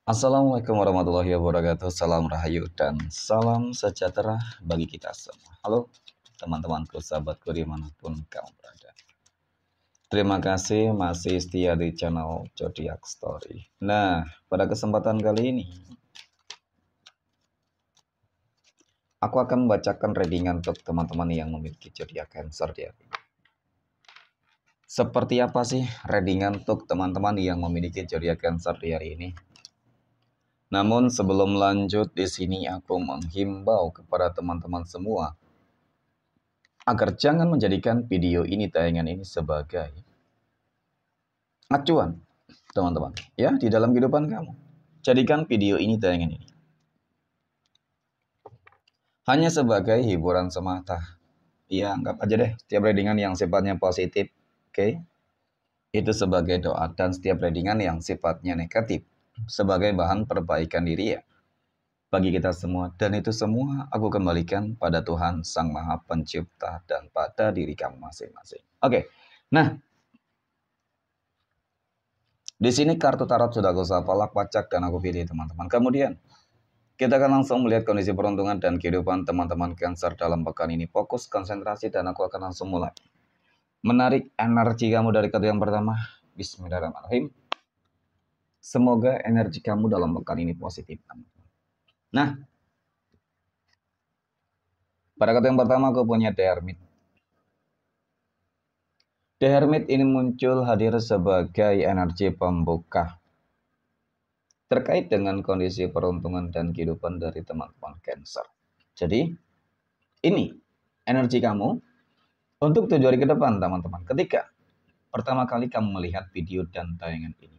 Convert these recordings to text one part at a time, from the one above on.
Assalamualaikum warahmatullahi wabarakatuh. Salam rahayu dan salam sejahtera bagi kita semua. Halo teman-temanku, sahabatku dimanapun kamu berada. Terima kasih masih setia di channel Zodiac Story. Nah, pada kesempatan kali ini aku akan membacakan readingan untuk teman-teman yang memiliki zodiak Cancer di hari ini. Seperti apa sih readingan untuk teman-teman yang memiliki zodiak Cancer di hari ini? Namun sebelum lanjut, di sini aku menghimbau kepada teman-teman semua agar jangan menjadikan video ini, tayangan ini sebagai acuan, teman-teman, ya, di dalam kehidupan kamu. Jadikan video ini, tayangan ini hanya sebagai hiburan semata. Ya, anggap aja deh setiap readingan yang sifatnya positif, oke? Itu sebagai doa, dan setiap readingan yang sifatnya negatif sebagai bahan perbaikan diri ya bagi kita semua, dan itu semua aku kembalikan pada Tuhan Sang Maha Pencipta dan pada diri kamu masing-masing. Oke. Nah, di sini kartu tarot sudah aku sapalak, pacak, dan aku pilih teman-teman. Kemudian kita akan langsung melihat kondisi peruntungan dan kehidupan teman-teman Cancer dalam pekan ini. Fokus, konsentrasi, dan aku akan langsung mulai menarik energi kamu dari kartu yang pertama. Bismillahirrahmanirrahim. Semoga energi kamu dalam pekan ini positif. Nah, pada kartu yang pertama aku punya The Hermit. The Hermit ini muncul hadir sebagai energi pembuka terkait dengan kondisi peruntungan dan kehidupan dari teman-teman Cancer. Jadi, ini energi kamu untuk 7 hari ke depan, teman-teman. Ketika pertama kali kamu melihat video dan tayangan ini.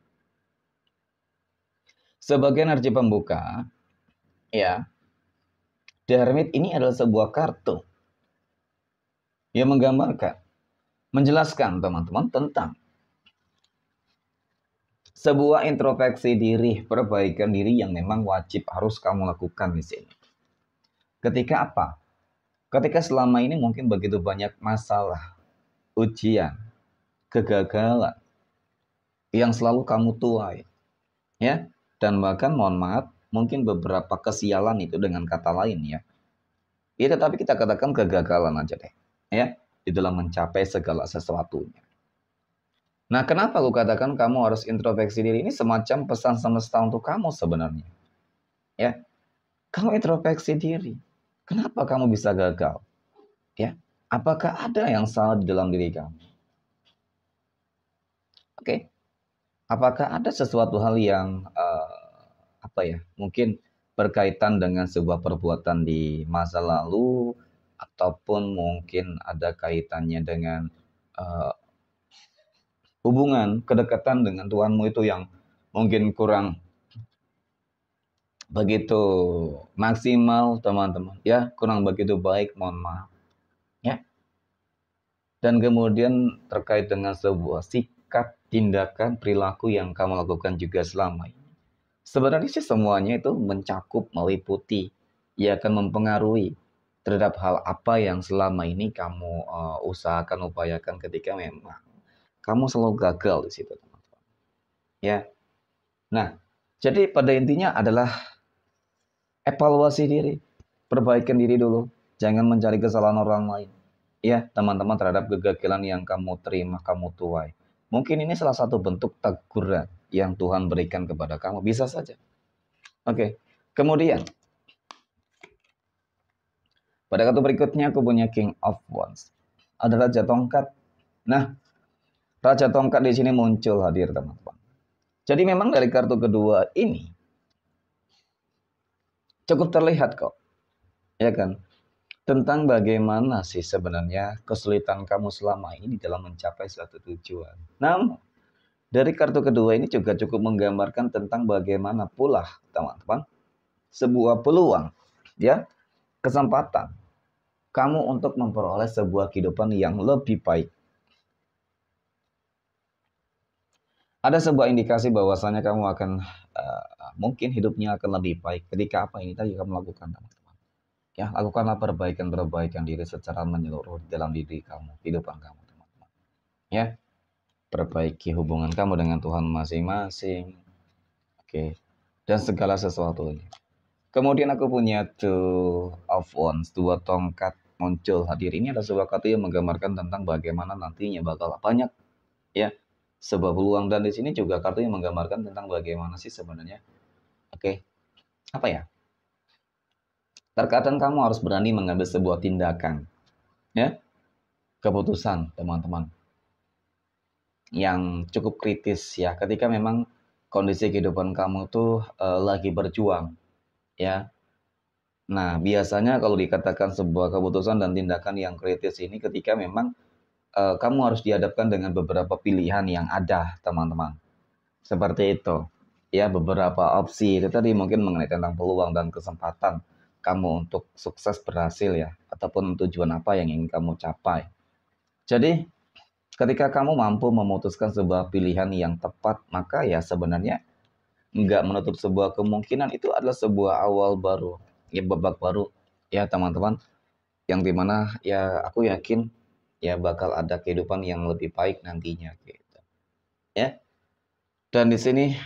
Sebagai energi pembuka, ya, The Hermit ini adalah sebuah kartu yang menggambarkan, menjelaskan teman-teman tentang sebuah introspeksi diri, perbaikan diri yang memang wajib harus kamu lakukan di sini. Ketika apa? Ketika selama ini mungkin begitu banyak masalah, ujian, kegagalan yang selalu kamu tuai, ya, dan bahkan mohon maaf, mungkin beberapa kesialan itu dengan kata lain ya. Ya, tetapi kita katakan kegagalan aja deh, ya, di dalam mencapai segala sesuatunya. Nah, kenapa aku katakan kamu harus introspeksi diri? Ini semacam pesan semesta untuk kamu sebenarnya. Ya, kamu introspeksi diri. Kenapa kamu bisa gagal? Ya, apakah ada yang salah di dalam diri kamu? Oke, apakah ada sesuatu hal yang mungkin berkaitan dengan sebuah perbuatan di masa lalu, ataupun mungkin ada kaitannya dengan uh, hubungan kedekatan dengan Tuhanmu itu yang mungkin kurang begitu maksimal, teman-teman, ya, kurang begitu baik, mohon maaf, ya. Dan kemudian terkait dengan sebuah sikap, tindakan, perilaku yang kamu lakukan juga selama ini. Sebenarnya sih semuanya itu mencakup, meliputi, ya, akan mempengaruhi terhadap hal apa yang selama ini kamu usahakan, upayakan ketika memang kamu selalu gagal di situ, teman-teman. Ya. Nah, jadi pada intinya adalah evaluasi diri, perbaikan diri dulu, jangan mencari kesalahan orang lain. Ya, teman-teman, terhadap kegagalan yang kamu terima, kamu tuai. Mungkin ini salah satu bentuk teguran yang Tuhan berikan kepada kamu, bisa saja. Oke. Kemudian pada kartu berikutnya aku punya King of Wands. Ada Raja Tongkat. Nah, Raja Tongkat di sini muncul hadir, teman-teman. Jadi memang dari kartu kedua ini cukup terlihat kok, ya kan? Tentang bagaimana sih sebenarnya kesulitan kamu selama ini dalam mencapai suatu tujuan. Namun, dari kartu kedua ini juga cukup menggambarkan tentang bagaimana pula, teman-teman, sebuah peluang, ya, kesempatan kamu untuk memperoleh sebuah kehidupan yang lebih baik. Ada sebuah indikasi bahwasanya kamu akan mungkin hidupnya akan lebih baik ketika apa ini tadi kamu lakukan, teman-teman. Ya, lakukanlah perbaikan diri secara menyeluruh dalam diri kamu, kehidupan kamu, teman-teman. Ya, perbaiki hubungan kamu dengan Tuhan masing-masing. Oke. dan segala sesuatunya. Kemudian aku punya two of wands, dua tongkat muncul hadir. Ini adalah sebuah kartu yang menggambarkan tentang bagaimana nantinya bakal banyak ya sebuah peluang, dan di sini juga kartu yang menggambarkan tentang bagaimana sih sebenarnya. Oke, apa ya? Terkadang kamu harus berani mengambil sebuah tindakan, ya, keputusan teman-teman yang cukup kritis ya. Ketika memang kondisi kehidupan kamu tuh lagi berjuang, ya. Nah, biasanya kalau dikatakan sebuah keputusan dan tindakan yang kritis ini ketika memang kamu harus dihadapkan dengan beberapa pilihan yang ada, teman-teman. Seperti itu. Ya, beberapa opsi itu tadi mungkin mengenai tentang peluang dan kesempatan kamu untuk sukses berhasil ya, ataupun tujuan apa yang ingin kamu capai. Jadi, ketika kamu mampu memutuskan sebuah pilihan yang tepat, maka ya sebenarnya nggak menutup sebuah kemungkinan itu adalah sebuah awal baru, ya babak baru ya teman-teman, yang dimana ya aku yakin ya bakal ada kehidupan yang lebih baik nantinya gitu ya. Dan di sini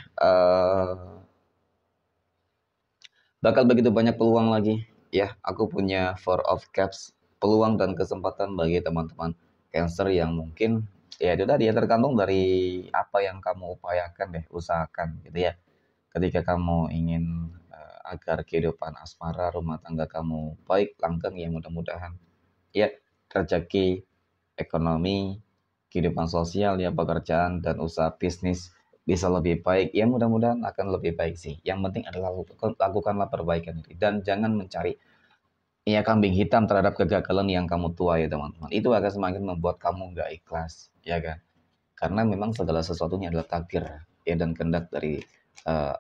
bakal begitu banyak peluang lagi ya. Aku punya Four of Cups, peluang dan kesempatan bagi teman-teman Cancer yang mungkin ya itu tadi ya, tergantung dari apa yang kamu upayakan deh, usahakan gitu ya. Ketika kamu ingin agar kehidupan asmara rumah tangga kamu baik langgeng ya, mudah-mudahan ya, rezeki, ekonomi, kehidupan sosial ya, pekerjaan dan usaha bisnis bisa lebih baik ya, mudah-mudahan akan lebih baik sih. Yang penting adalah lakukanlah perbaikan diri dan jangan mencari ya kambing hitam terhadap kegagalan yang kamu tuai ya teman-teman. Itu akan semakin membuat kamu nggak ikhlas ya kan, karena memang segala sesuatunya adalah takdir ya dan kehendak dari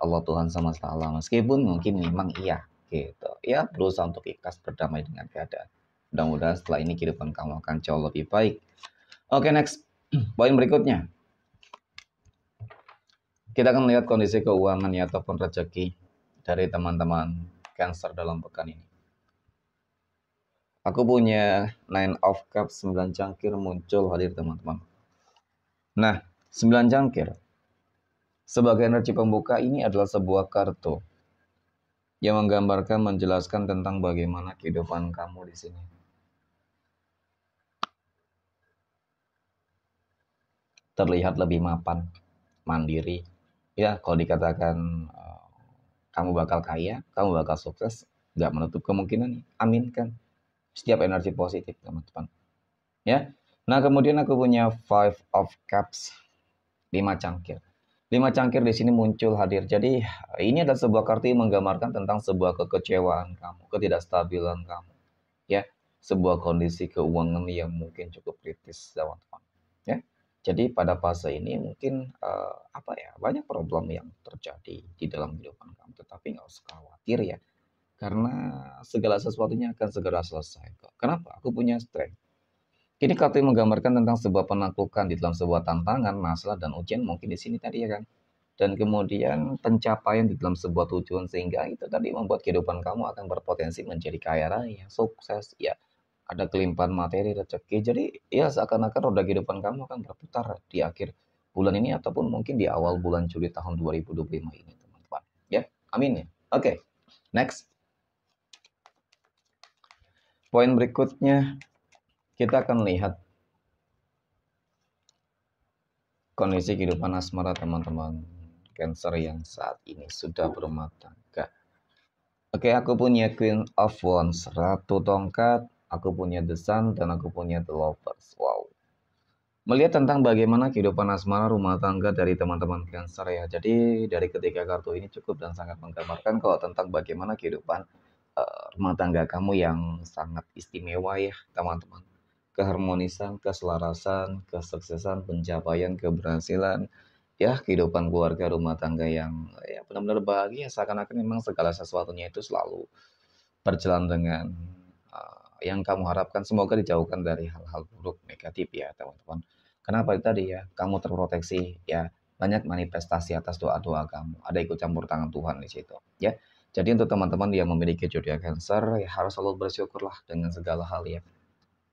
Allah Tuhan semesta alam. Meskipun mungkin memang iya gitu ya, berusaha untuk ikhlas berdamai dengan keadaan. Mudah-mudahan setelah ini kehidupan kamu akan jauh lebih baik. Oke, next. Poin berikutnya. Kita akan melihat kondisi keuangan ya ataupun rezeki dari teman-teman Cancer dalam pekan ini. Aku punya Nine of Cups, 9 cangkir muncul hadir teman-teman. Nah, 9 cangkir sebagai energi pembuka ini adalah sebuah kartu yang menggambarkan, menjelaskan tentang bagaimana kehidupan kamu di sini. Terlihat lebih mapan, mandiri. Ya, kalau dikatakan kamu bakal kaya, kamu bakal sukses, nggak menutup kemungkinan. Aminkan setiap energi positif, teman-teman. Ya. Nah, kemudian aku punya Five of Cups, 5 cangkir. 5 cangkir di sini muncul hadir. Jadi, ini adalah sebuah kartu yang menggambarkan tentang sebuah kekecewaan kamu, ketidakstabilan kamu. Ya, sebuah kondisi keuangan yang mungkin cukup kritis, teman-teman. Ya. Jadi pada fase ini mungkin apa ya, banyak problem yang terjadi di dalam kehidupan kamu, tetapi nggak usah khawatir ya, karena segala sesuatunya akan segera selesai kok. Kenapa? Aku punya strength. Ini kartu yang menggambarkan tentang sebuah penaklukan di dalam sebuah tantangan, masalah dan ujian mungkin di sini tadi ya kan. Dan kemudian pencapaian di dalam sebuah tujuan sehingga itu tadi membuat kehidupan kamu akan berpotensi menjadi kaya raya, sukses, ya ada kelimpahan materi, rezeki. Jadi ya seakan-akan roda kehidupan kamu akan berputar di akhir bulan ini ataupun mungkin di awal bulan Juli tahun 2025 ini, teman-teman. Ya, amin ya. Oke, next. Poin berikutnya kita akan lihat kondisi kehidupan asmara teman-teman Cancer yang saat ini sudah berumah tangga. Oke, aku punya Queen of Wands, Ratu Tongkat, aku punya The Sun, dan aku punya The Lovers. Wow. Melihat tentang bagaimana kehidupan asmara rumah tangga dari teman-teman Cancer ya. Jadi dari ketiga kartu ini cukup dan sangat menggambarkan kalau tentang bagaimana kehidupan rumah tangga kamu yang sangat istimewa ya, teman-teman. Keharmonisan, keselarasan, kesuksesan, pencapaian, keberhasilan, ya kehidupan keluarga rumah tangga yang ya benar-benar bahagia, seakan-akan memang segala sesuatunya itu selalu berjalan dengan yang kamu harapkan. Semoga dijauhkan dari hal-hal buruk negatif ya teman-teman. Kenapa tadi ya, kamu terproteksi ya, banyak manifestasi atas doa-doa kamu, ada ikut campur tangan Tuhan di situ ya. Jadi untuk teman-teman yang memiliki zodiak Cancer ya harus selalu bersyukurlah dengan segala hal ya,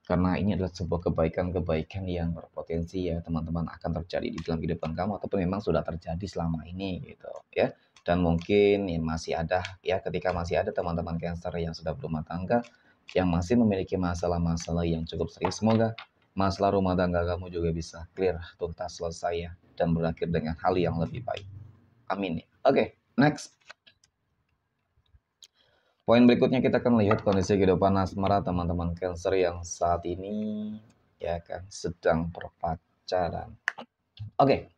karena ini adalah sebuah kebaikan-kebaikan yang berpotensi ya teman-teman akan terjadi di dalam kehidupan kamu ataupun memang sudah terjadi selama ini gitu ya. Dan mungkin ya masih ada ya, ketika masih ada teman-teman Cancer yang sudah berumah tangga yang masih memiliki masalah-masalah yang cukup serius, semoga masalah rumah tangga kamu juga bisa clear, tuntas, selesai ya, dan berakhir dengan hal yang lebih baik. Amin ya. Oke, next. Poin berikutnya kita akan lihat kondisi kehidupan asmara teman-teman Cancer yang saat ini ya kan sedang berpacaran. Oke.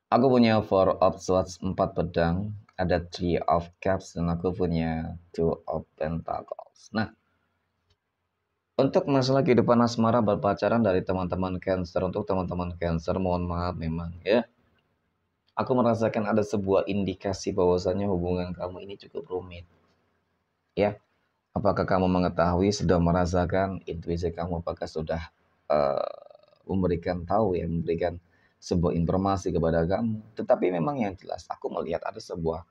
Aku punya Four of Swords, 4 pedang, ada Three of Cups, dan aku punya Two of Pentacles. Nah, untuk masalah kehidupan asmara berpacaran dari teman-teman Cancer, untuk teman-teman Cancer, mohon maaf memang ya. Aku merasakan ada sebuah indikasi bahwasanya hubungan kamu ini cukup rumit. Ya, apakah kamu mengetahui, sudah merasakan, intuisi kamu apakah sudah memberikan tahu ya, memberikan sebuah informasi kepada kamu. Tetapi memang yang jelas aku melihat ada sebuah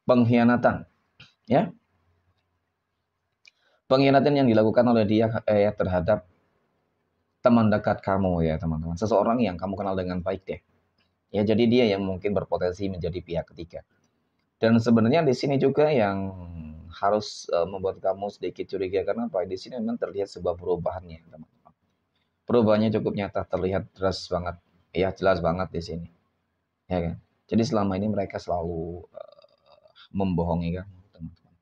pengkhianatan, ya. Pengkhianatan yang dilakukan oleh dia terhadap teman dekat kamu ya, teman-teman. Seseorang yang kamu kenal dengan baik deh. Ya, jadi dia yang mungkin berpotensi menjadi pihak ketiga. Dan sebenarnya di sini juga yang harus membuat kamu sedikit curiga, karena apa? Di sini memang terlihat sebuah perubahannya, teman-teman. Perubahannya cukup nyata, terlihat deras banget. Ya, jelas banget di sini. Ya kan? Jadi selama ini mereka selalu membohongi kamu, teman-teman.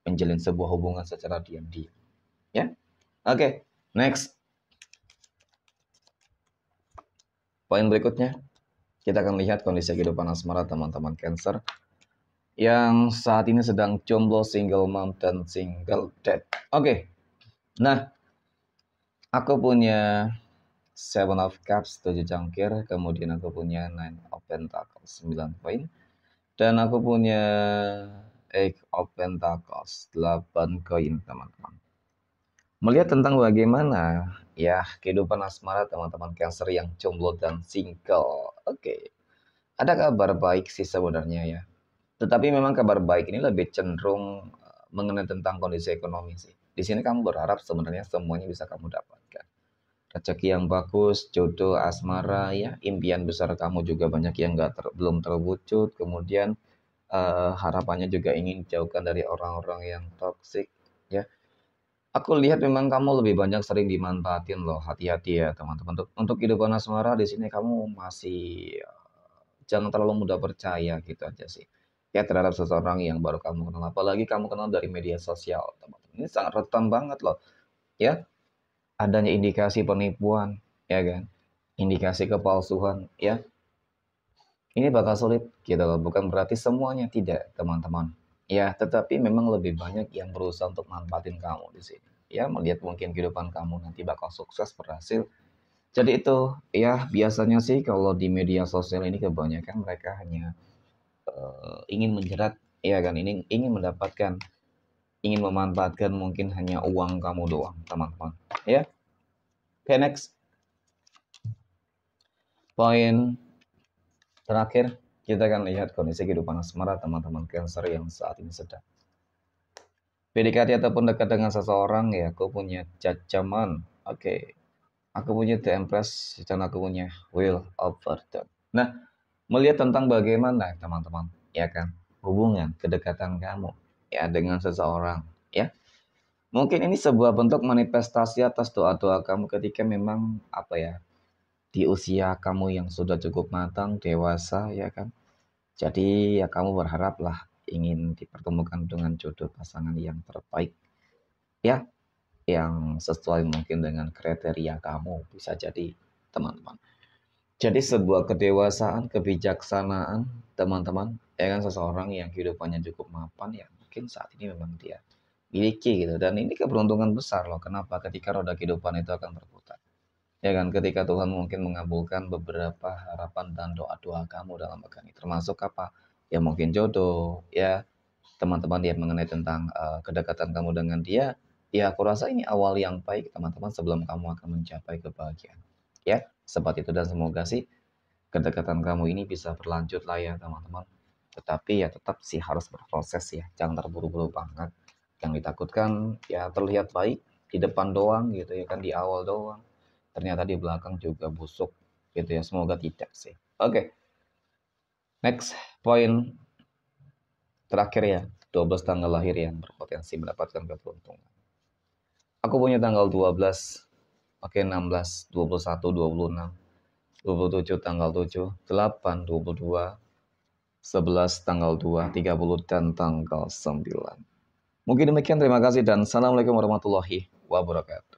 Menjalin sebuah hubungan secara diam-diam. Ya. Oke, next. Poin berikutnya, kita akan lihat kondisi kehidupan asmara teman-teman Cancer yang saat ini sedang jomblo, single mom, dan single dad. Oke. Nah, aku punya Seven of Cups, 7 cangkir, kemudian aku punya Nine of Pentacles, 9 poin, dan aku punya Eight of Pentacles, 8 koin, teman-teman. Melihat tentang bagaimana ya kehidupan asmara teman-teman Cancer yang jomblo dan single. Oke. Ada kabar baik sih sebenarnya ya. Tetapi memang kabar baik ini lebih cenderung mengenai tentang kondisi ekonomi sih. Di sini kamu berharap sebenarnya semuanya bisa kamu dapatkan. Rezeki yang bagus, jodoh, asmara ya, impian besar kamu juga banyak yang belum terwujud. Kemudian harapannya juga ingin jauhkan dari orang-orang yang toksik ya. Aku lihat memang kamu lebih banyak sering dimanfaatin loh. Hati-hati ya teman-teman. Untuk kehidupan asmara di sini kamu masih jangan terlalu mudah percaya gitu aja sih. Ya terhadap seseorang yang baru kamu kenal. Apalagi kamu kenal dari media sosial, teman-teman. Ini sangat rentan banget loh. Ya, adanya indikasi penipuan, ya kan? Indikasi kepalsuan, ya. Ini bakal sulit gitu loh. Bukan berarti semuanya tidak, teman-teman. Ya, tetapi memang lebih banyak yang berusaha untuk manfaatin kamu di sini. Ya, melihat mungkin kehidupan kamu nanti bakal sukses, berhasil. Jadi itu, ya biasanya sih kalau di media sosial ini kebanyakan mereka hanya ingin menjerat, ya kan, ini ingin mendapatkan, ingin memanfaatkan mungkin hanya uang kamu doang, teman-teman. Ya, okay, next. Poin terakhir, kita akan lihat kondisi kehidupan asmara teman-teman Cancer yang saat ini sedang PDKT ataupun dekat dengan seseorang ya. Aku punya Judgment, oke. Aku punya The Empress, dan aku punya Wheel of Fortune. Nah, melihat tentang bagaimana teman-teman, ya kan, hubungan kedekatan kamu ya dengan seseorang, ya. Mungkin ini sebuah bentuk manifestasi atas doa-doa kamu ketika memang apa ya, di usia kamu yang sudah cukup matang, dewasa ya kan. Jadi ya kamu berharaplah ingin dipertemukan dengan jodoh pasangan yang terbaik ya, yang sesuai mungkin dengan kriteria kamu, bisa jadi teman-teman. Jadi sebuah kedewasaan, kebijaksanaan teman-teman, ya kan, seseorang yang kehidupannya cukup mapan ya mungkin saat ini memang dia miliki gitu. Dan ini keberuntungan besar loh. Kenapa? Ketika roda kehidupan itu akan berputar. Ya kan, ketika Tuhan mungkin mengabulkan beberapa harapan dan doa-doa kamu dalam pekan ini. Termasuk apa? Ya mungkin jodoh, ya teman-teman, dia mengenai tentang kedekatan kamu dengan dia. Ya aku rasa ini awal yang baik teman-teman sebelum kamu akan mencapai kebahagiaan. Ya, seperti itu, dan semoga sih kedekatan kamu ini bisa berlanjut lah ya teman-teman. Tetapi ya tetap sih harus berproses ya, jangan terburu-buru banget. Yang ditakutkan ya terlihat baik di depan doang gitu ya kan, di awal doang, ternyata di belakang juga busuk gitu ya. Semoga tidak sih. Oke, Next, poin terakhir ya. 12 tanggal lahir yang berpotensi mendapatkan keberuntungan. Aku punya tanggal 12, oke 16, 21, 26, 27 tanggal 7, 8, 22, 11 tanggal 2, 30 dan tanggal 9. Mungkin demikian, terima kasih dan assalamualaikum warahmatullahi wabarakatuh.